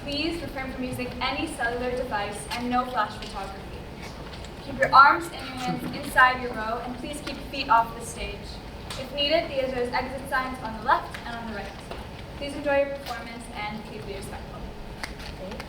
Please refrain from using any cellular device and no flash photography. Keep your arms and your hands inside your row, and please keep feet off the stage. If needed, there's exit signs on the left and on the right. Please enjoy your performance and please be respectful. Thank you.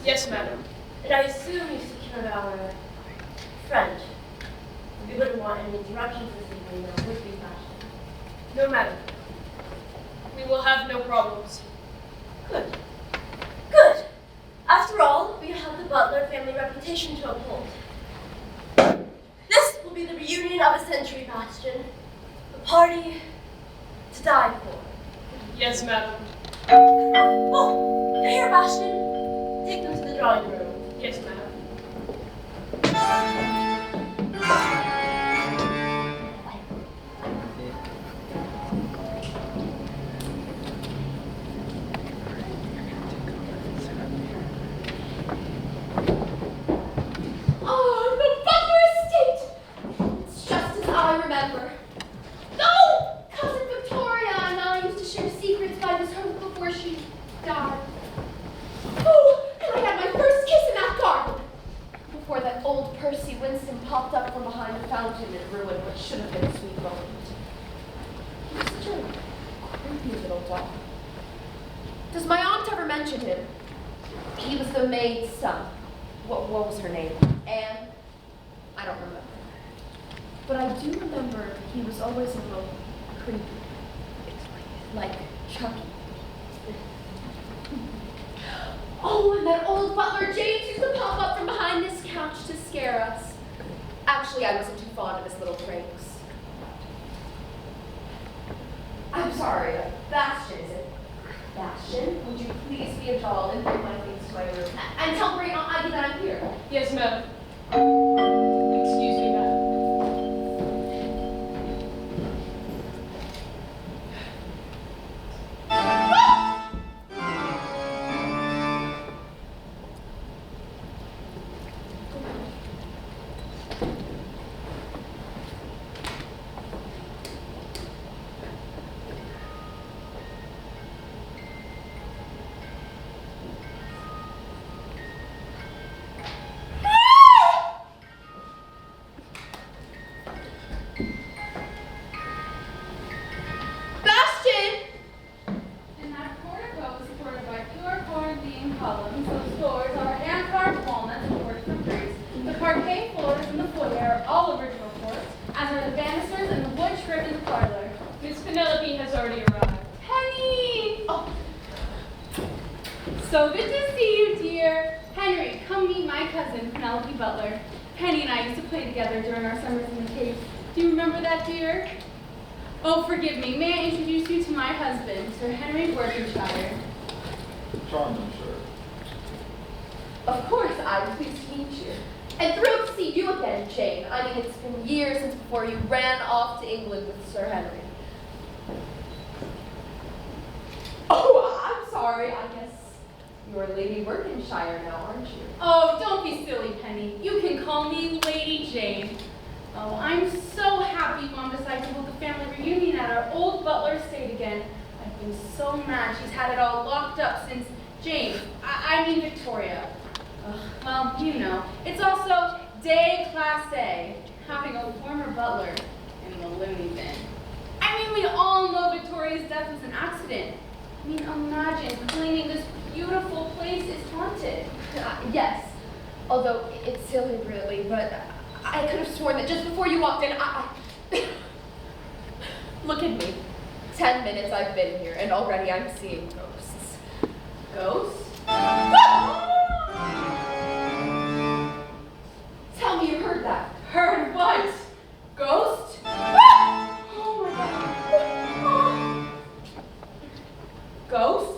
Yes, madam. And I assume you secured our friend. We wouldn't want any interruptions this evening, though, would we, Fashion? No, madam. We will have no problems. Good. Good. After all, we have the Butler family reputation to uphold. This will be the reunion of a century, Bastion. A party to die for. Yes, madam. Oh, here, Bastion. Take them to the drawing room. Yes, madam. Oh, the Butler estate! It's just as I remember. No! Cousin Victoria and I used to share secrets by this home before she died. Oh, and I had my first kiss in that garden before that old Percy Winston popped up from behind the fountain and ruined what should have been a sweet moment. He was such a creepy little dog. Does my aunt ever mention him? He was the maid's son. What was her name? Anne? I don't remember. But I do remember he was always a little creepy. Like Chucky. Oh, and that old butler James used to pop up from behind this couch to scare us. Actually, I wasn't too fond of his little pranks. I'm sorry, Bastion, is it? Bastion, would you please be a doll and bring my things to my room? And tell Great Aunt Ivy that I'm here. Yes, madam. Excuse me, madam. So good to see you, dear. Henry, come meet my cousin, Penelope Butler. Penny and I used to play together during our summers in the cave. Do you remember that, dear? Oh, forgive me. May I introduce you to my husband, Sir Henry Worthingshire? Charming, sir. Of course, I'm pleased to meet you. And thrilled to see you again, Jane. I mean, it's been years since before you ran off to England with Sir Henry. Oh, I'm sorry. I guess you're Lady Worthingshire now, aren't you? Oh, don't be silly, Penny. You can call me Lady Jane. Oh, I'm so happy Mom decided to hold the family reunion at our old Butler estate again. I've been so mad she's had it all locked up since Jane, I mean Victoria. Well, you know, it's also day class A, having a former butler in the loony bin. I mean, we all know Victoria's death was an accident. I mean, imagine cleaning this beautiful place is haunted. Yes, although it's silly really, but I could have sworn that just before you walked in, Look at me. 10 minutes I've been here, and already I'm seeing ghosts. Ghosts? Tell me you heard that. Heard what? Ghost? Oh my God. Ghost?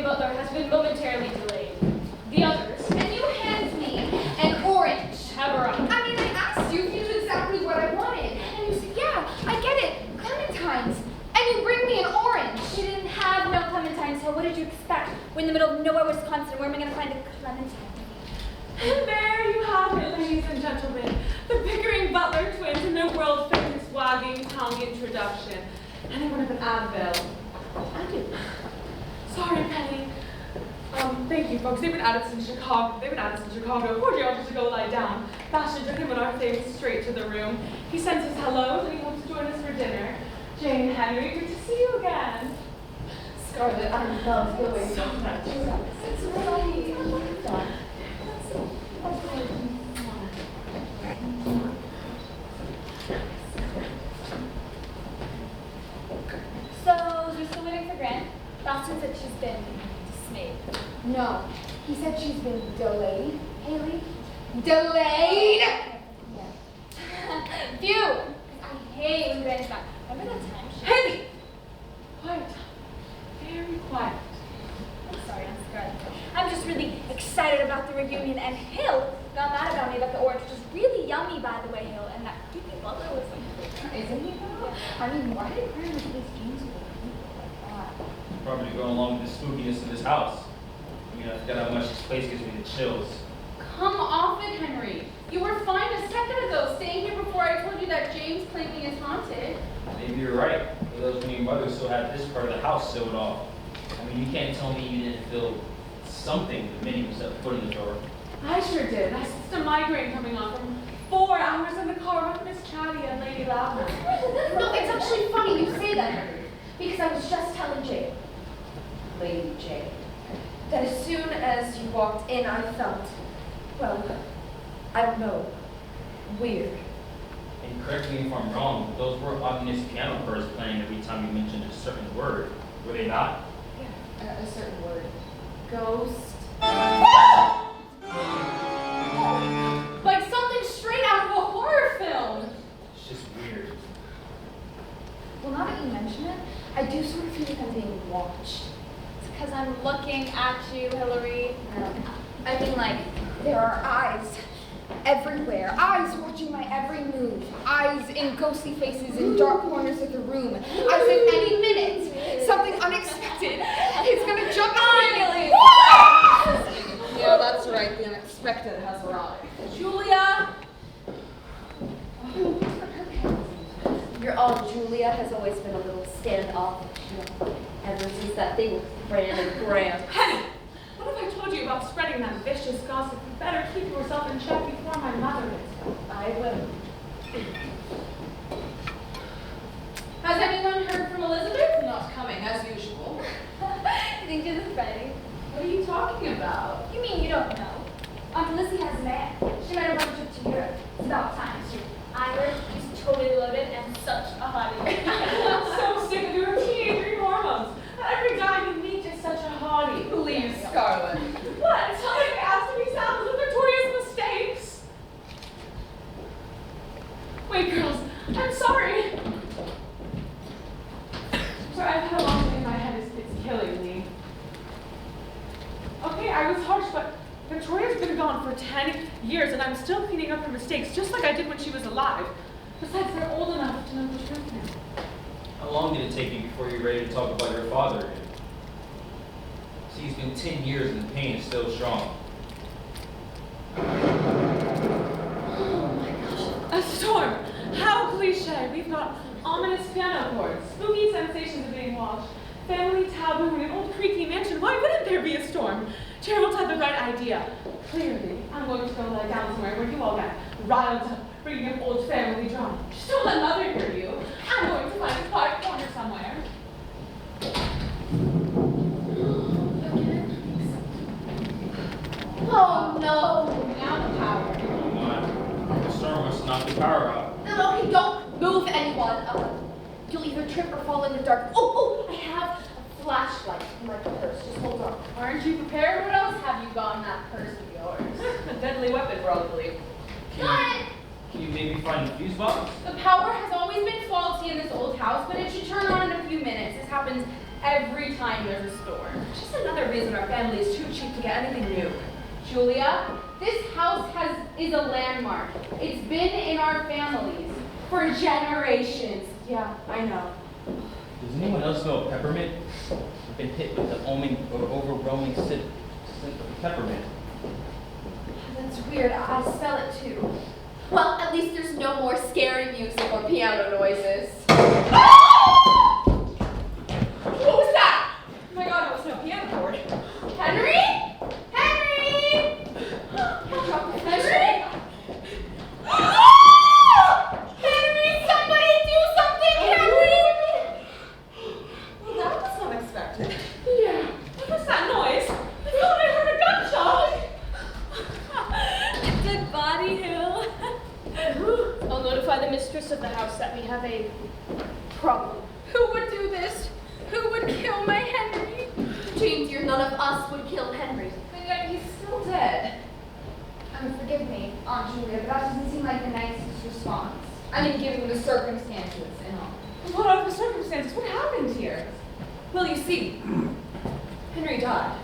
Butler has been momentarily delayed. The others. And you hand me an orange. Have her on. I mean, I asked you if you knew exactly what I wanted. And you said, yeah, I get it. Clementines. And you bring me an orange. We didn't have no clementines, so what did you expect? We're in the middle of nowhere, Wisconsin. Where am I going to find a clementine? And there you have it, ladies and gentlemen. The Pickering Butler twins in their world-famous wagging tongue introduction. Anyone have an Advil? I do. Sorry, Penny. Thank you, folks. They've been at us in Chicago. 4 years to go lie down. Bastion took him and our things straight to the room. He sends his hellos and he hopes to join us for dinner. Jane, Henry, good to see you again. Scarlett, I love the way So much. It's really fun. So, we're still waiting for Grant. Boston said she's been dismayed. No, he said she's been delayed, Haley. Delayed? Yeah. Phew! I hate when Grant's back. Remember that time she... Penny! Quiet. Very quiet. I'm sorry, I'm scared. I'm just really excited about the reunion, and Hill got mad about me about the orange, which is really yummy, by the way, Hill, and that creepy Butler was like... Isn't he though? I mean, why did Grandma do these games with people like that? Probably going along with the spookiness of this house. I mean, I forgot how much this place gives me the chills. Come off it, Henry. You were fine a second ago, staying here before I told you that James claiming is haunted. Maybe you're right. For those when your mother still had this part of the house sealed off. I mean, you can't tell me you didn't feel something the minute you set foot in the door. I sure did. I sensed a migraine coming on from 4 hours in the car with Miss Chatty and Lady Lavender. No, it's actually funny you say that, Henry, because I was just telling Jane, Lady Jane, that as soon as you walked in, I felt, well, I don't know, weird. And correct me if I'm wrong, but those were ominous piano chords playing every time you mentioned a certain word. Were they not? Yeah, a certain word. Ghost. Like something straight out of a horror film. It's just weird. Well, now that you mention it, I do sort of feel like I'm being watched. It's because I'm looking at you, Hillary. I mean, like, there are eyes everywhere. Eyes watching my every move. Eyes in ghostly faces in dark corners of the room. As if any minute, something unexpected is gonna jump out at me. Yeah, that's right. The unexpected has arrived. Julia! Your Aunt Julia has always been a little standoffish, ever since that thing with Fran and Grant. Penny! What have I told you about spreading that vicious gossip? You better keep yourself in check before my mother is. I will. Has anyone heard from Elizabeth? Not coming, as usual. You think she's exciting? What are you talking about? You mean you don't know? Aunt Lizzie has a man. She made a road trip to Europe. It's about time. Irish, he's totally loaded and such a hottie. I'm so sick of your teenage hormones. Every guy you meet is such a hottie. Please, Scarlett. What? Something has to be saddled with Victoria's mistakes. Wait, girls, I'm sorry. Sorry, I've had a long day in my head. It's killing me. Okay, I was harsh, but Victoria's been gone for 10 years, and I'm still cleaning up her mistakes, just like I did when she was alive. Besides, long did it take you before you were ready to talk about your father again? See, it's been 10 years and the pain is still strong. A storm! How cliche! We've got ominous piano chords, spooky sensations of being washed, family taboo in an old creaky mansion. Why wouldn't there be a storm? Gerald had the right idea. Clearly, I'm going to go lie down somewhere where you all get riled up, bringing up old family drama. Just don't let mother hear you. I'm going to find a quiet corner somewhere. Oh no, now the power. The storm must knock the power out. No, okay, don't move anyone. You'll either trip or fall in the dark. Oh, I have a flashlight in my purse. Just hold on. Aren't you prepared? What else have you got in that purse of yours? A deadly weapon, probably. Got it! Can you maybe find a fuse box? The power has always been faulty in this old house, but it should turn on in a few minutes. This happens every time there's a storm. Just another reason our family is too cheap to get anything new. Julia, this house is a landmark. It's been in our families for generations. Yeah, I know. Does anyone else know of peppermint? I've been hit with the overwhelming scent of peppermint. That's weird. I smell it too. Well, at least there's no more scary music or piano noises. Ah! What was that? Oh my god, it was no piano chord. Henry? Henry! Henry? Ah! Henry, somebody do something, Henry! Well, that was unexpected. Yeah. What was that noise? I thought I heard a gunshot. Dead body, Hill. I'll notify the mistress of the house that we have a problem. Who would do this? Who would kill my Henry? Jane, dear, none of us would kill Henry. But yet he's still dead. Forgive me, Aunt Julia, but that doesn't seem like the nicest response. I mean, given the circumstances and all. What are the circumstances? What happened here? Well, you see, Henry died.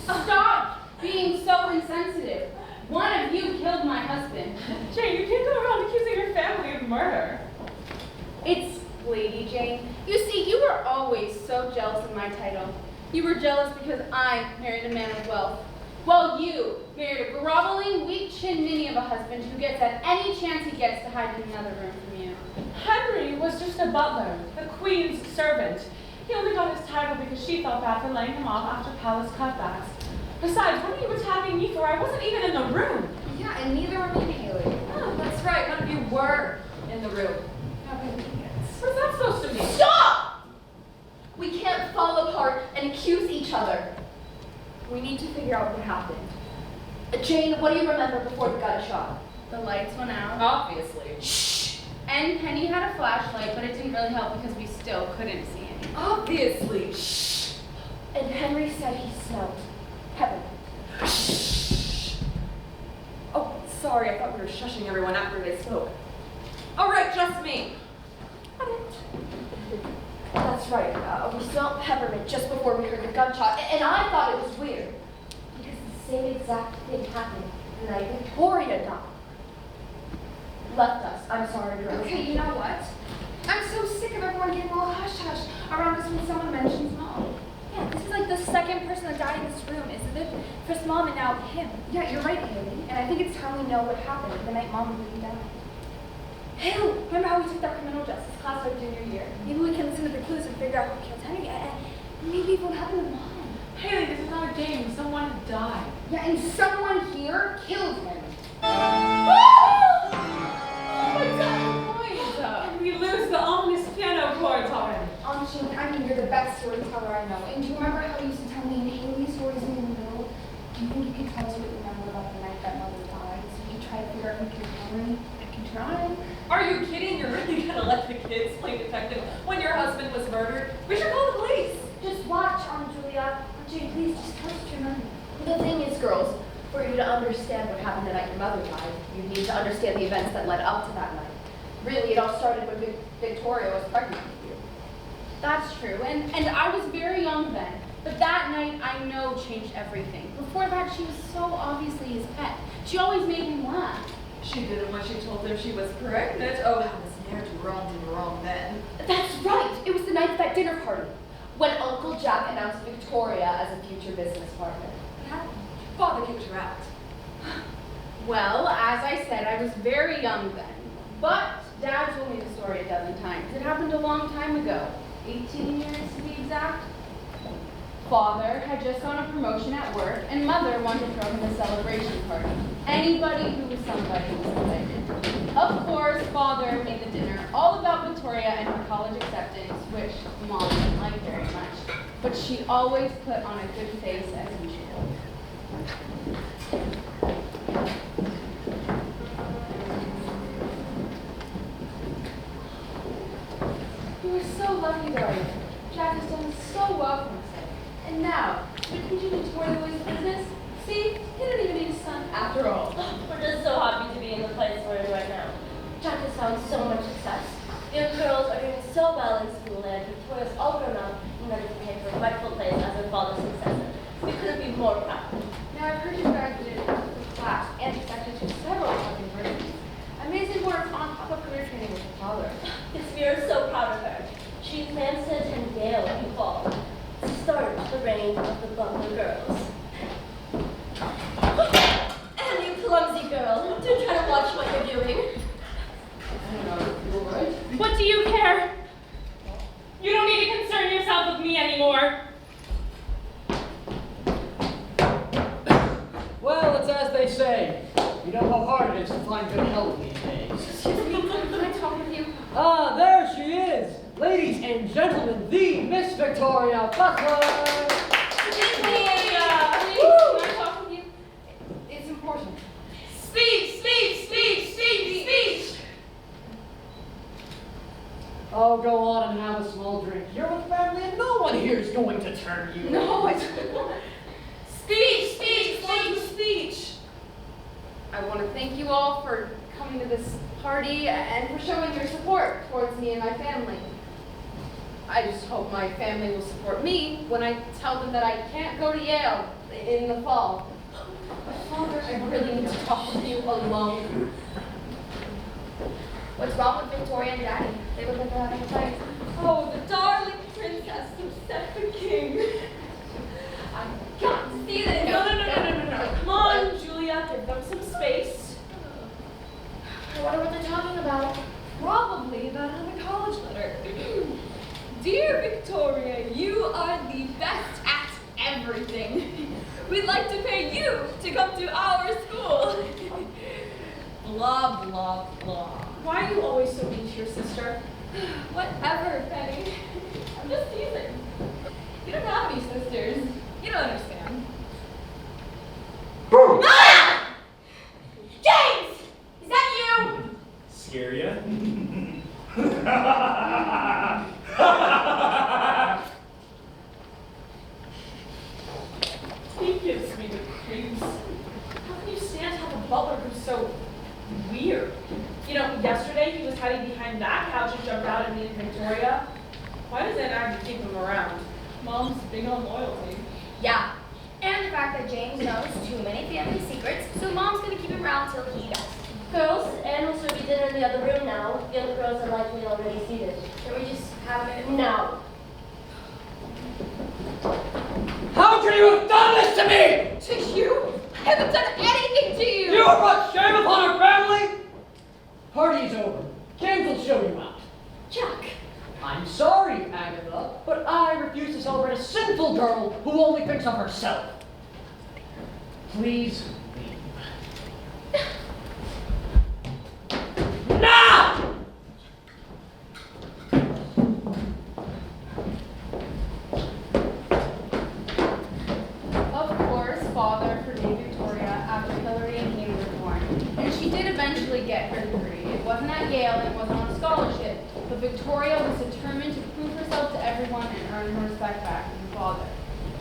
Stop being so insensitive. One of you killed my husband. Jane, you can't go around accusing your family of murder. It's Lady Jane. You see, you were always so jealous of my title. You were jealous because I married a man of wealth. Well, you married a groveling, weak-chinned ninny of a husband who gets at any chance he gets to hide in another room from you. Henry was just a butler, the queen's servant. He only got his title because she felt bad for laying him off after palace cutbacks. Besides, what are you attacking me for? I wasn't even in the room. Yeah, and neither were me and Haley. Oh, that's right. None of you were in the room. What's that supposed to mean? Stop! We can't fall apart and accuse each other. We need to figure out what happened. Jane, what do you remember before we got shot? The lights went out. Obviously. Shh! And Penny had a flashlight, but it didn't really help because we still couldn't see anything. Obviously. Shh. And Henry said he smelled heaven. Oh, sorry. I thought we were shushing everyone after they spoke. All right, just me. That's right. We smelled peppermint just before we heard the gunshot, and I thought it was weird because the same exact thing happened the night Victoria died. Left us. I'm sorry, girls. Okay, you know what? I'm so sick of everyone getting all hush-hush around us when someone mentions Mom. Yeah, this is like the second person that died in this room, isn't it? First Mom and now him. Yeah, you're right, Haley. And I think it's time we know what happened the night Mom really died. Hale, remember how we took that criminal justice class our junior year? Maybe we can listen to the clues and figure out who killed Henry, and maybe what happened to Mom. Haley, this is not a game. Someone died. Yeah, and someone here killed him. And we lose the ominous piano chords already. Aunt Jane, I mean, you're the best storyteller I know. And do you remember how you used to tell me and Haley stories in the middle? Do you think you could tell us what you remember about the night that Mother died, so we could try to figure out who killed Henry? I can try. Are you kidding? You're really gonna let the kids play detective when your husband was murdered? We should call the police. Just watch, Aunt Julia. Aunt Jane, please, just tell us what you remember. The thing is, girls, for you to understand what happened the night your mother died, you need to understand the events that led up to that night. Really, it all started when Victoria was pregnant with you. That's true, and I was very young then. But that night, I know, changed everything. Before that, she was so obviously his pet. She always made him laugh. She did it when she told him she was pregnant. Oh, how the snare to wrong and wrong then. Jack announced Victoria as a future business partner. How did Father kicked her out? Well, as I said, I was very young then. But Dad told me the story a dozen times. It happened a long time ago. 18 years to be exact. Father had just gotten a promotion at work, and Mother wanted to throw him a celebration party. Anybody who was somebody was invited. Of course, Father made the dinner all about Victoria and her college acceptance, which Mom didn't like very much. But she always put on a good face as usual. We were so lucky, though. Jack has done so well for himself. And now, didn't you Victoria lose business? See, he didn't even need a son after all. We're just so happy to be in the place we're in right now. Jack has found so much success. The young girls are doing so well in school, and Victoria's all grown up and ready to take her rightful place as her father's successor. We couldn't be more proud. Now, I've heard you graduated from class and accepted to several top universities. Amazing work on top of career training with your father. Yes, we are so proud of her. She plans to attend Yale in the fall to start the reign of the Butler girls. And you clumsy girl, do try to watch what you're doing. What do you care? You don't need to concern yourself with me anymore. Well, it's as they say. You know how hard it is to find good help these days. Excuse me, can I talk with you? Ah, there she is! Ladies and gentlemen, the Miss Victoria Butler! Victoria! Please, can I talk with you? It's important. Speech! Oh, go on and have a small drink. You're with family and no one here is going to turn you. No, it's... Speech! I want to thank you all for coming to this party and for showing your support towards me and my family. I just hope my family will support me when I tell them that I can't go to Yale in the fall. But Father, I really need to talk with you alone. What's wrong with Victoria and Daddy? They look like they're having a fight. Oh, the darling princess who set the king. I've got to see this. No. Come on, Julia, give them some space. I wonder what they're talking about. Probably about another college letter. Dear Victoria, you are the best at everything. We'd like to pay you to come to our school. Blah, blah, blah. Why are you always so mean to your sister? Whatever, Penny. I'm just teasing. You don't have any sisters. You don't understand. Ah! James! Is that you? Scare ya? He gives me the creeps. How can you stand to have a butler who's so weird? You know, yesterday he was hiding behind that couch and jumped out at me and Victoria. Why does that have to keep him around? Mom's big on loyalty. Yeah. And the fact that James knows too many family secrets, so Mom's gonna keep him around till he does. Girls, Anne will serve you dinner in the other room now. The other girls are likely already seated. Can we just have a minute? Now. How can you have done this to me? To you? I haven't done anything to you! You have brought shame upon our family? Party's over. James will show you out. Jack! I'm sorry, Agatha, but I refuse to celebrate a sinful girl who only thinks of herself. Please leave. Now! Of course, Father forgave Victoria after Hillary and Amy were born, and she did eventually get her degree. It wasn't at Yale, and it wasn't on a scholarship, but Victoria was determined to prove herself to everyone and earn her respect back from her father.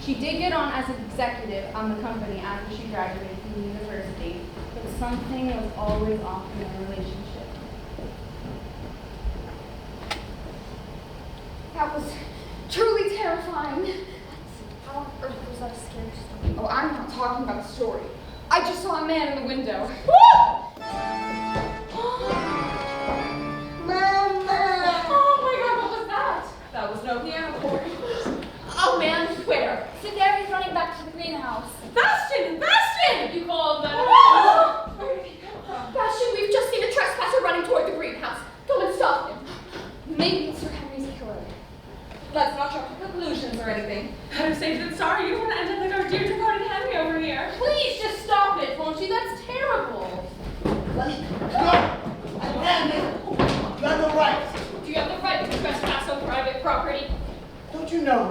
She did get on as an executive on the company after she graduated from the university, but something was always off in their relationship. That was truly terrifying. How on earth was that a scary story? Oh, I'm not talking about the story. I just saw a man in the window. Mama! Oh my god, what was that? That was no piano chord. Oh man,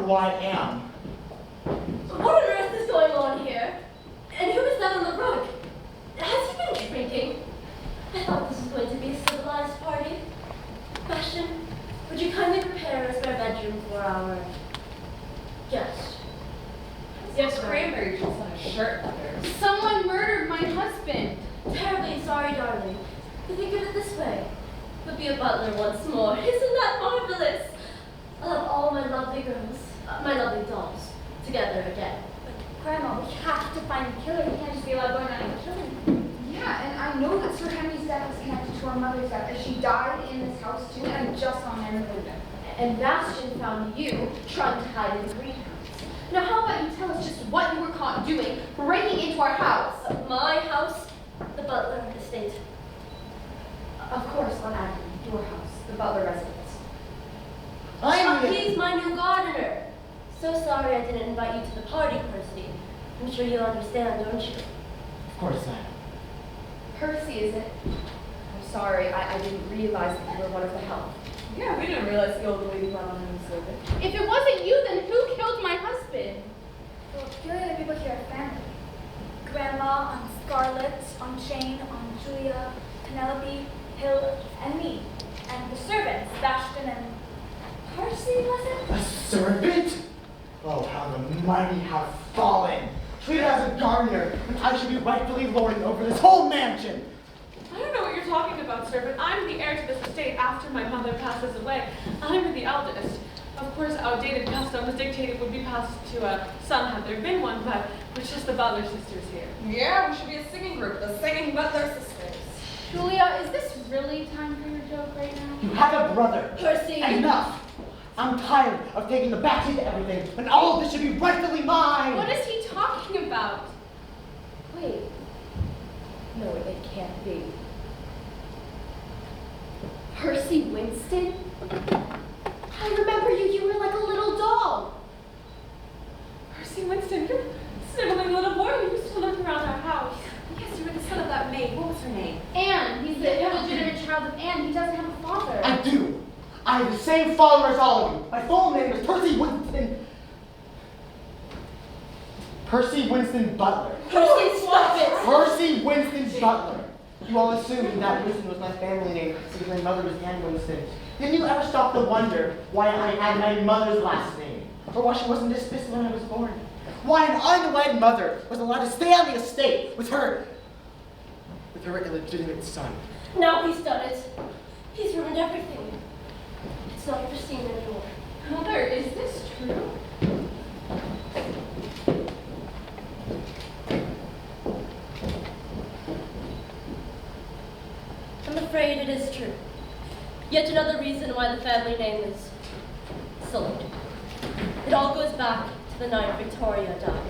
who I am. What on earth is going on here? And who is that on the rug? Has he been drinking? I thought this was going to be a civilized party. Bastion, would you kindly prepare a spare bedroom for our guest? Yes, cranberry juice on his shirt leather. Someone murdered my husband. Terribly sorry, darling. To think of it this way, but be a butler once more. Isn't that marvelous? I'll have all my lovely girls, my lovely dolls, together again. Grandma, we have to find the killer. We can't just be allowed going around and killing. Yeah, and I know that Sir Henry's death is connected to our mother's death, as she died in this house too, and I just saw him in the window. And Bastion found you trying to hide in the greenhouse. Now how about you tell us just what you were caught doing, breaking into our house? My house, the Butler estate. Of course, on Avenue, your house, the Butler residence. He's my new gardener. So sorry I didn't invite you to the party, Percy. I'm sure you'll understand, don't you? Of course not. Percy, is it? I'm sorry, I didn't realize that you were one of the help. Yeah, we didn't realize the old lady brought on him service. If it wasn't you, then who killed my husband? Well, clearly the people here are family. Grandma, Aunt Scarlett, Aunt Jane, Aunt Julia, Penelope, Hill, and me. And the servants, Bastion and Percy, was it? A servant? Oh, how the mighty have fallen. Treated as a gardener, and I should be rightfully lording over this whole mansion. I don't know what you're talking about, sir, but I'm the heir to this estate after my mother passes away. I'm the eldest. Of course, outdated customs dictated would be passed to a son had there been one, but we're just the Butler sisters here. Yeah, we should be a singing group, the Singing Butler Sisters. Julia, is this really time for your joke right now? You have a brother. Percy! Enough! I'm tired of taking the backseat to everything, and all of this should be rightfully mine! What is he talking about? Wait. No, it can't be. Percy Winston? I remember you. You were like a little doll. Percy Winston, you're sniveling little boy who used to lurk around our house. Yes, you were the son of that maid. What was her name? Anne. He's the illegitimate child of Anne. He doesn't have a father. I do. I have the same father as all of you. My full name is Percy Winston. Percy Winston Butler. Percy, stop it! Percy Winston Butler. You all assumed that Winston was my family name because my mother was Anne Winston. Didn't you ever stop to wonder why I had my mother's last name? Or why she wasn't dismissed when I was born? Why an unwed mother was allowed to stay on the estate with her illegitimate son? Now he's done it. He's ruined everything. It's not pristine anymore. Mother, is this true? I'm afraid it is true. Yet another reason why the family name is sullied. It all goes back to the night Victoria died.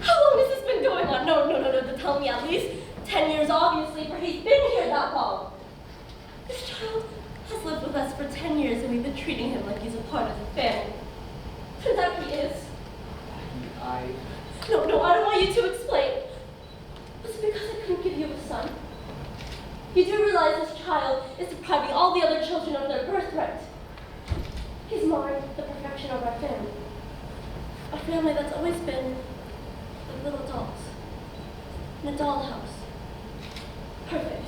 How long has this been going on? No, tell me at least 10 years, obviously, for he's been here that long. This child has lived with us for 10 years, and we've been treating him like he's a part of the family. Turns out he is. No, I don't want you to explain. Was it because I couldn't give you a son? You do realize this child is depriving all the other children of their birthright. He's marring the perfection of our family. A family that's always been like little dolls. In a dollhouse. Perfect.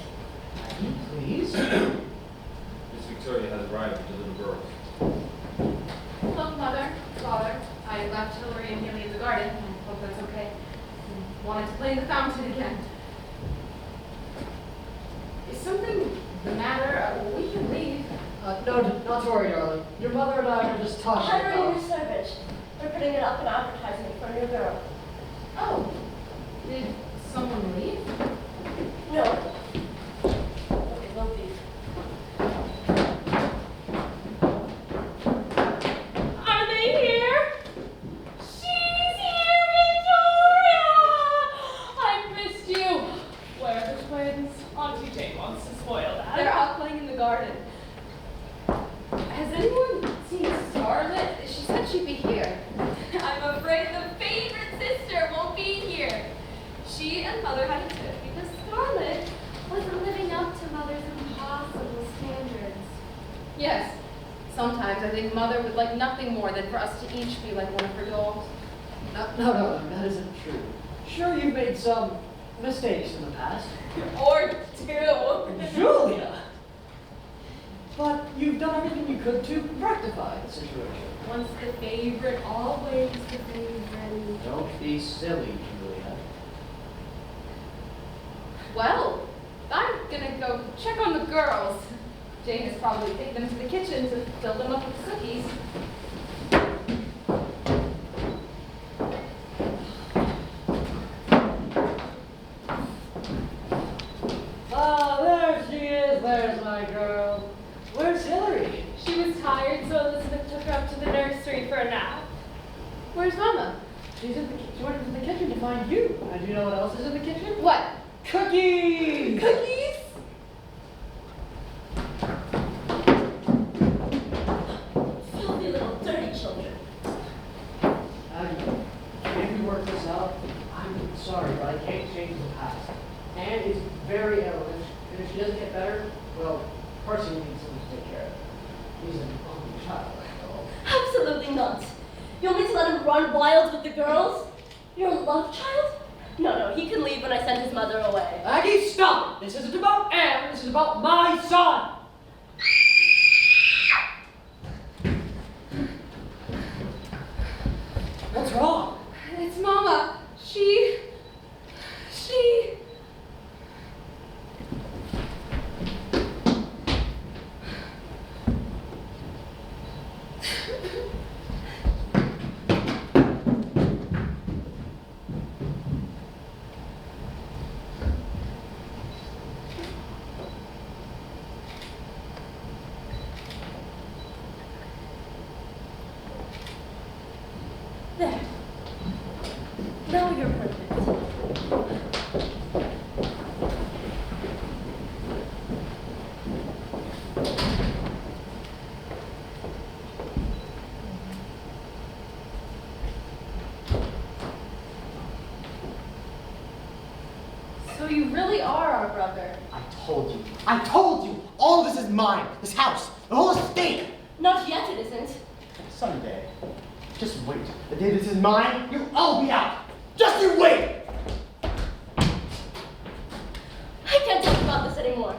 Please? Miss Victoria has arrived with the little girls. Look, Mother, Father, I left Hillary and Haley in the garden. I hope that's okay. I wanted to play in the fountain again. Is something the matter? We can leave. No, not to worry, darling. Your mother and I are just talking Hiring a about... new servant. They're putting it up in advertising for a new girl. Oh, did someone leave? No. It will be. Are they here? She's here, Victoria! I missed you. Where are the twins? Auntie Jane wants to spoil that. They're out playing in the garden. Has anyone seen Scarlett? She said she'd be here. I'm afraid the favorite sister won't be here. She and Mother had a tiff because Scarlett wasn't living up to Mother's impossible standards. Yes. Sometimes I think Mother would like nothing more than for us to each be like one of her dogs. No, that isn't true. Sure, you've made some mistakes in the past. Or two. Julia! But you've done everything you could to rectify the situation. Once the favorite, always the favorite. Don't be silly, Julia. Well, I'm gonna go check on the girls. Jane has probably taken them to the kitchen to fill them up with cookies. Oh, there she is. There's my girl. Where's Hillary? She was tired, so Elizabeth took her up to the nursery for a nap. Where's Mama? She went into the kitchen to find you. And do you know what else is in the kitchen? What? Cookies! Cookies? Filthy little dirty children. Can we work this out? I'm sorry, but I can't change the past. Anne is very ill, and if she doesn't get better, well, Percy will need someone to take care of her. He's an only child, after all. Absolutely not. You want me to let him run wild with the girls? Your love child? No, he can leave when I send his mother away. Aggie, stop! This isn't about Anne, this is about my son! What's wrong? It's Mama. She... There. Now you're perfect. So you really are our brother. I told you, all of this is mine. This house, the whole estate. Not yet, it isn't. Someday. Just wait. The day this is mine, you'll all be out. Just you wait! I can't talk about this anymore.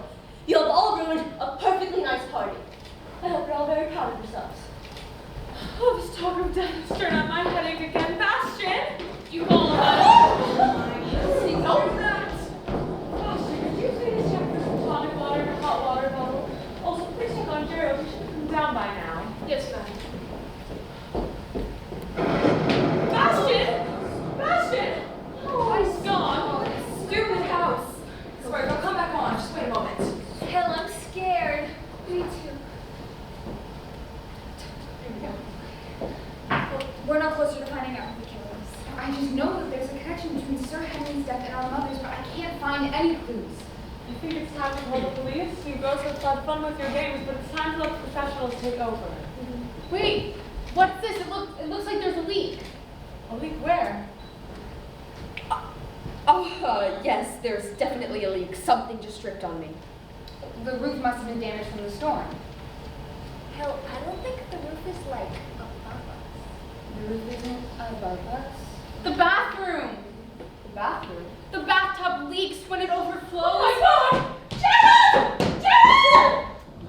You have all ruined a perfectly nice party. I hope you're all very proud of yourselves. Oh, this talk of death has turned out my headache again. Bastion! You call that? See, over that! Bastion, could you please check for some tonic water in a hot water bottle? Also, please check on Gerald. He should have come down by now. Yes, ma'am. Bastion! Oh, he's gone. Stupid house. Swear, don't come back on. Just wait a moment. Hell, I'm scared. Me too. Well, we're not closer to finding out who the killer is. I just know that there's a connection between Sir Henry's death and our mother's, but I can't find any clues. I think it's time to call the police. You girls have had fun with your games, but it's time to let the professionals take over. Wait, what's this? It looks like there's a leak. A leak where? Yes, there's definitely a leak. Something just dripped on me. The roof must have been damaged from the storm. Hell, I don't think the roof is like above us. The roof isn't above us. The bathroom! The bathroom? The bathtub leaks when it overflows. Oh my God! Gerald! Gerald!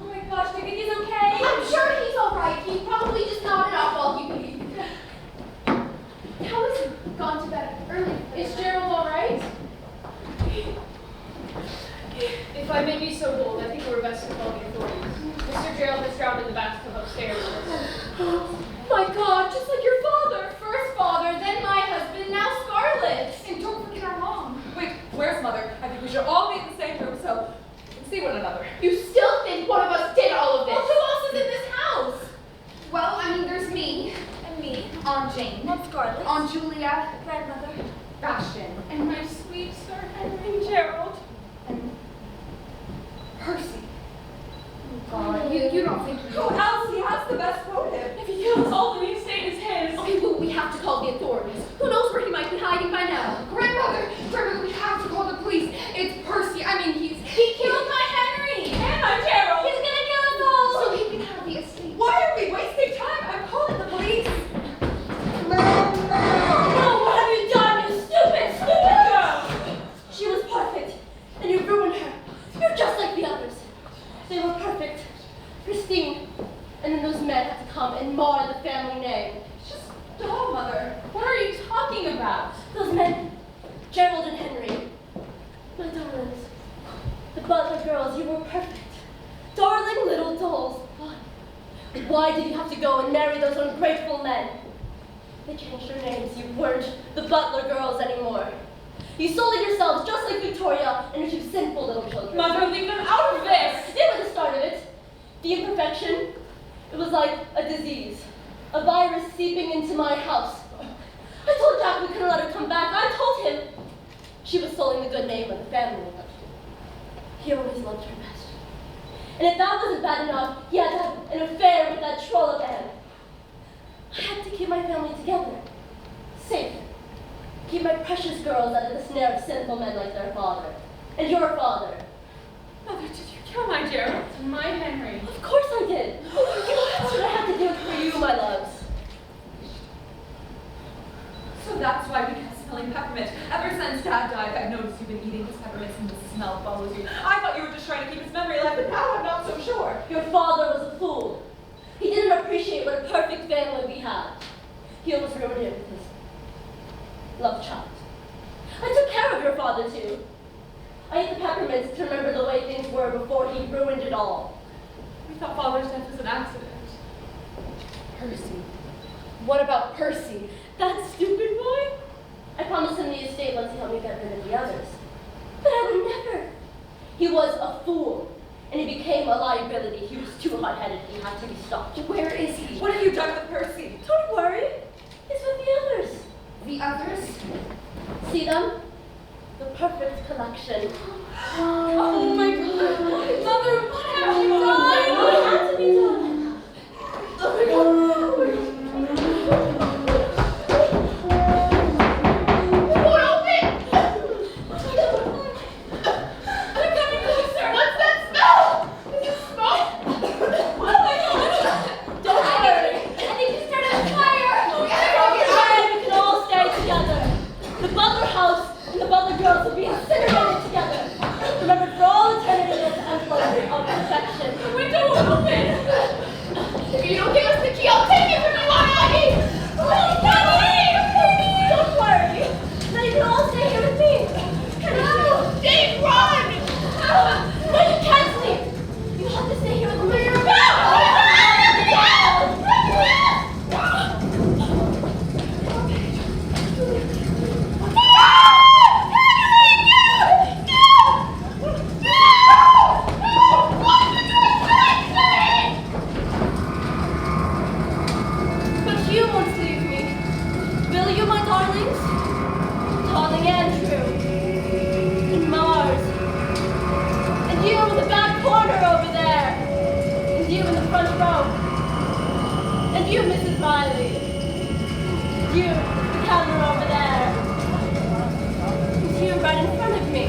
Oh my gosh, do you think he's okay? I'm sure he's alright. He probably just nodded off while he peed. How is he? Gone to bed early. Is Gerald alright? If I may be so bold, I think we're best to call the authorities. Mr. Gerald has drowned in the bathtub upstairs. My God, just like your father. First father, then my husband, now Scarlett. And don't forget our mom. Wait, where's Mother? I think we should all be in the same room so we can see one another. You still think one of us did all of this? Well, who else is in this house? Well, I mean, there's me. And me. Aunt Jane. Not Scarlett. Aunt Julia. Grandmother. Bastion. And my sweet Sir Henry Gerald. Percy. Oh, God, you don't think Who else? Yeah. Christine. And then those men had to come and mar the family name. Just stop, Mother. What are you talking about? Those men, Gerald and Henry. My darlings, the Butler girls, you were perfect. Darling little dolls. Why did you have to go and marry those ungrateful men? They changed their names. You weren't the Butler girls anymore. You sullied yourselves just like Victoria and your two sinful little children. Mother, leave them out of this! They were the start of it. The imperfection, it was like a disease. A virus seeping into my house. I told Jack we couldn't let her come back. I told him she was sullying the good name of the family. He always loved her best. And if that wasn't bad enough, he had to have an affair with that troll of Anne. I had to keep my family together. Safe. Keep my precious girls out of the snare of sinful men like their father. And your father. Mother, did you kill my Gerald? My Henry. Of course I did. That's what I had to do for you, my loves. So that's why we kept smelling peppermint. Ever since Dad died, I've noticed you've been eating his peppermints and the smell follows you. I thought you were just trying to keep his memory alive, but now I'm not so sure. Your father was a fool. He didn't appreciate what a perfect family we had. He almost ruined it with his love child. I took care of your father, too. I ate the peppermints to remember the way things were before he ruined it all. We thought Father's death was an accident. Percy. What about Percy? That stupid boy? I promised him the estate once he helped me get rid of the others. But I would never. He was a fool. And he became a liability. He was too hot-headed. He had to be stopped. Where is he? What have you done with Percy? Don't worry. He's with the others. The others? See them? The perfect collection. Oh my God. Mother, what have you done? What had to be done? Oh my God. Girls will be incinerated together, remembered for all eternity as emblems of perfection. The window will open. If you don't give us the key, I'll take it from you, Aggie. Don't worry. Now you can all stay here with me. No, Dave, run! No, you can't leave. You have to stay here with me. You, Mrs. Riley. You, the camera over there. And you right in front of me.